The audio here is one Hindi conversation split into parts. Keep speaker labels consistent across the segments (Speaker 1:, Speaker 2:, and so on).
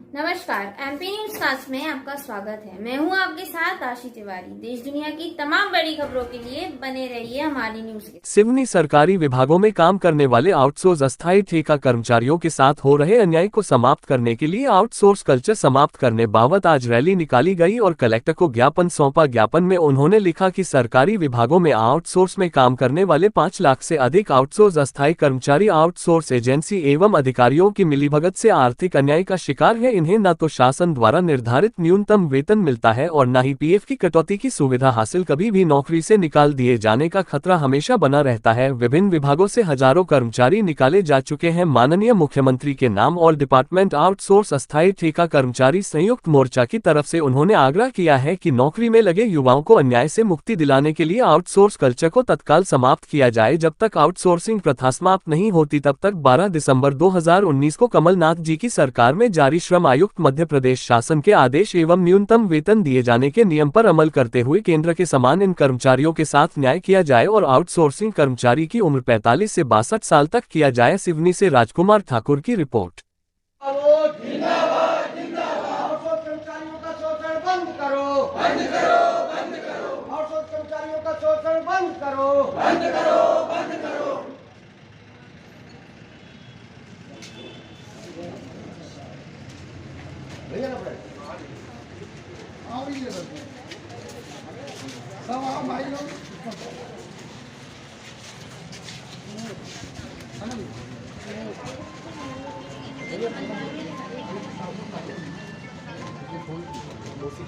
Speaker 1: नमस्कार, एमपी न्यूज कास्ट में आपका स्वागत है। मैं हूं आपके साथ आशी तिवारी। देश दुनिया की तमाम बड़ी खबरों के लिए बने रहिए हमारी न्यूज के।
Speaker 2: सिवनी सरकारी विभागों में काम करने वाले आउटसोर्स अस्थायी ठेका कर्मचारियों के साथ हो रहे अन्याय को समाप्त करने के लिए आउटसोर्स कल्चर समाप्त करने बाबत आज रैली निकाली गई और कलेक्टर को ज्ञापन सौंपा। ज्ञापन में उन्होंने लिखा कि सरकारी विभागों में आउटसोर्स में काम करने वाले 5 लाख से अधिक आउटसोर्स अस्थायी कर्मचारी आउटसोर्स एजेंसी एवं अधिकारियों की मिलीभगत से आर्थिक अन्याय का शिकार है। इन्हें न तो शासन द्वारा निर्धारित न्यूनतम वेतन मिलता है और न ही पीएफ की कटौती की सुविधा हासिल। कभी भी नौकरी से निकाल दिए जाने का खतरा हमेशा बना रहता है। विभिन्न विभागों से हजारों कर्मचारी निकाले जा चुके हैं। माननीय मुख्यमंत्री के नाम ऑल डिपार्टमेंट आउटसोर्स अस्थायी ठेका कर्मचारी संयुक्त मोर्चा की तरफ से उन्होंने आग्रह किया है कि नौकरी में लगे युवाओं को अन्याय से मुक्ति दिलाने के लिए आउटसोर्स कल्चर को तत्काल समाप्त किया जाए। जब तक आउटसोर्सिंग प्रथा समाप्त नहीं होती तब तक 12 दिसंबर 2019 को कमलनाथ जी की सरकार में जारी श्रम आयुक्त मध्य प्रदेश शासन के आदेश एवं न्यूनतम वेतन दिए जाने के नियम पर अमल करते हुए केंद्र के समान इन कर्मचारियों के साथ न्याय किया जाए और आउटसोर्सिंग कर्मचारी की उम्र 45 से 62 साल तक किया जाए। सिवनी से राजकुमार ठाकुर की रिपोर्ट।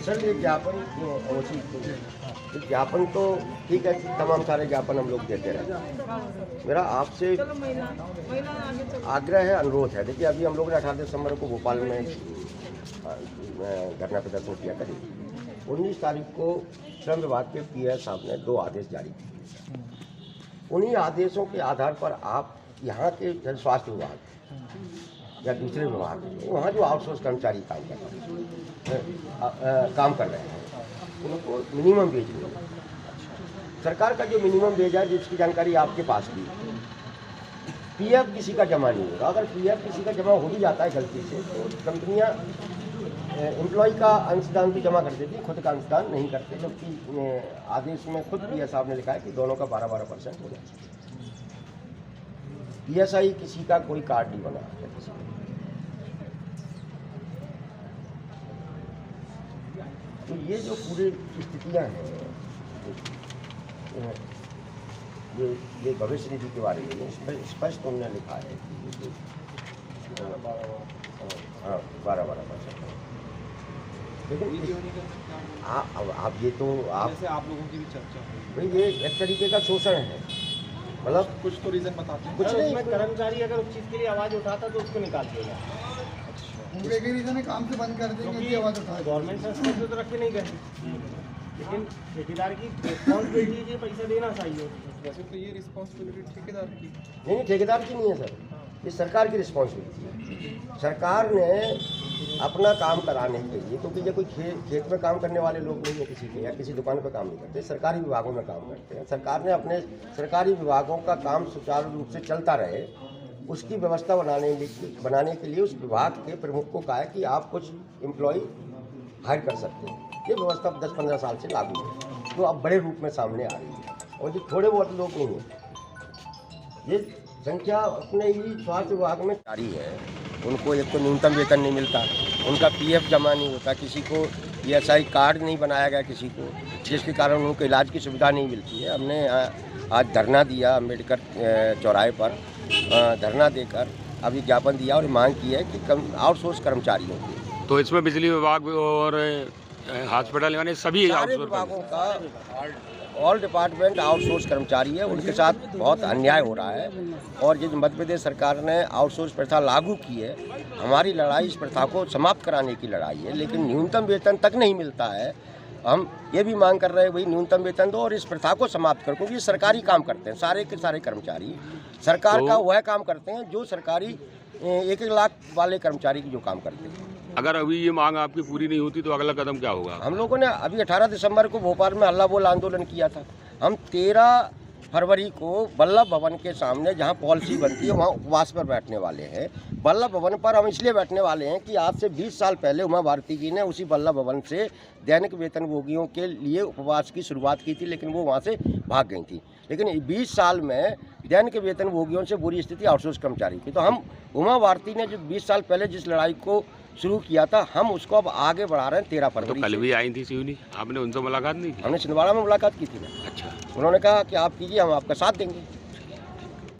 Speaker 3: सर ये ज्ञापन तो ठीक है, तमाम सारे ज्ञापन हम लोग देते रहते। मेरा आपसे आग्रह है, अनुरोध है। देखिए अभी हम लोग ने 18 दिसंबर को भोपाल में धरना प्रदर्शन किया। करीब 19 तारीख को श्रम विभाग के पीएस साहब ने 2 आदेश जारी किए। उन्हीं आदेशों के आधार पर आप यहाँ के स्वास्थ्य विभाग या दूसरे विभाग वहाँ जो आउटसोर्स कर्मचारी काम कर रहे हैं उनको मिनिमम वेज मिले। सरकार का जो मिनिमम वेज है जिसकी जानकारी आपके पास भी, पीएफ किसी का जमा नहीं होगा। अगर पीएफ किसी का जमा हो भी जाता है गलती से तो कंपनियां एम्प्लॉय का अंशदान भी जमा कर देती है, खुद का अंशदान नहीं करते। जबकि आदेश में खुद पीएस साहब ने लिखा है कि दोनों का 12-12% होना चाहिए। पीएसआई किसी का कोई कार्ड नहीं बना है किसी का। तो ये जो पूरी स्थितियां हैं, ये भविष्य निधि के बारे में स्पष्ट उन्होंने लिखा है कि 12-12%। लेकिन आप ये तो आप लोगों की भी चर्चा भाई ये एक तरीके का शोषण है। मतलब
Speaker 4: कुछ तो रीजन बताते हैं।
Speaker 3: कुछ नहीं,
Speaker 5: कर्मचारी अगर उस चीज़ के लिए आवाज़ उठाता तो उसको निकाल दिया।
Speaker 4: पूरे के रीजन है काम से बंद कर देंगे कि आवाज़ उठाए।
Speaker 5: गवर्नमेंट संस्था तो रखे नहीं गए, लेकिन ठेकेदार की रिस्पॉन्सिबिलिटी है, पैसा देना चाहिए।
Speaker 4: वैसे तो ये रिस्पॉन्सिबिलिटी ठेकेदार की
Speaker 3: नहीं, ठेकेदार की नहीं है सर, ये सरकार की रिस्पॉन्सिबिलिटी है। सरकार ने अपना काम कराने के लिए, क्योंकि ये कोई खेत में काम करने वाले लोग नहीं है किसी के, या किसी दुकान पर काम नहीं करते, सरकारी विभागों में काम करते हैं। सरकार ने अपने सरकारी विभागों का काम सुचारू रूप से चलता रहे उसकी व्यवस्था बनाने के लिए उस विभाग के प्रमुख को कहा है कि आप कुछ एम्प्लॉय हायर कर सकते हैं। ये व्यवस्था 10-15 साल से लागू है, तो अब बड़े रूप में सामने आ रही है। और जो थोड़े बहुत लोग नहीं हैं, ये संख्या अपने ही स्वास्थ्य विभाग में जारी है। उनको एक तो न्यूनतम वेतन नहीं मिलता, उनका पीएफ जमा नहीं होता, किसी को पीएसआई कार्ड नहीं बनाया गया किसी को, जिसके कारण उनको इलाज की सुविधा नहीं मिलती है। हमने आज धरना दिया अम्बेडकर चौराहे पर, धरना देकर अभी ज्ञापन दिया और मांग की है कि आउटसोर्स कर्मचारियों की,
Speaker 6: तो इसमें बिजली विभाग और हॉस्पिटल यानी सभी
Speaker 3: विभागों का ऑल डिपार्टमेंट आउटसोर्स कर्मचारी है, उनके साथ बहुत अन्याय हो रहा है। और ये मध्य प्रदेश सरकार ने आउटसोर्स प्रथा लागू की है, हमारी लड़ाई इस प्रथा को समाप्त कराने की लड़ाई है। लेकिन न्यूनतम वेतन तक नहीं मिलता है। हम ये भी मांग कर रहे हैं भाई न्यूनतम वेतन दो और इस प्रथा को समाप्त करो, क्योंकि सरकारी काम करते हैं सारे के सारे कर्मचारी, सरकार का वह काम करते हैं जो सरकारी 1-1 लाख वाले कर्मचारी की जो काम करते हैं।
Speaker 6: अगर अभी ये मांग आपकी पूरी नहीं होती तो अगला कदम क्या होगा?
Speaker 3: हम लोगों ने अभी 18 दिसंबर को भोपाल में हल्ला बोल आंदोलन किया था। हम 13 फरवरी को वल्लभ भवन के सामने जहां पॉलिसी बनती है वहां उपवास पर बैठने वाले हैं। वल्लभ भवन पर हम इसलिए बैठने वाले हैं कि आज से 20 साल पहले उमा भारती जी ने उसी वल्लभ भवन से दैनिक वेतनभोगियों के लिए उपवास की शुरुआत की थी, लेकिन वो वहां से भाग गई थी। लेकिन 20 साल में दैनिक वेतनभोगियों से बुरी स्थिति आउटसोर्स कर्मचारी की। तो हम उमा भारती ने जो 20 साल पहले जिस लड़ाई को शुरू किया था, हम उसको अब आगे बढ़ा रहे हैं 13
Speaker 6: तो
Speaker 3: फरवरी
Speaker 6: कल
Speaker 3: से।
Speaker 6: भी आई थी सिवनी, आपने उनसे मुलाकात नहीं की?
Speaker 3: हमने छिंदवाड़ा में मुलाकात की थी ना।
Speaker 6: अच्छा।
Speaker 3: उन्होंने कहा कि आप कीजिए, हम आपका साथ देंगे।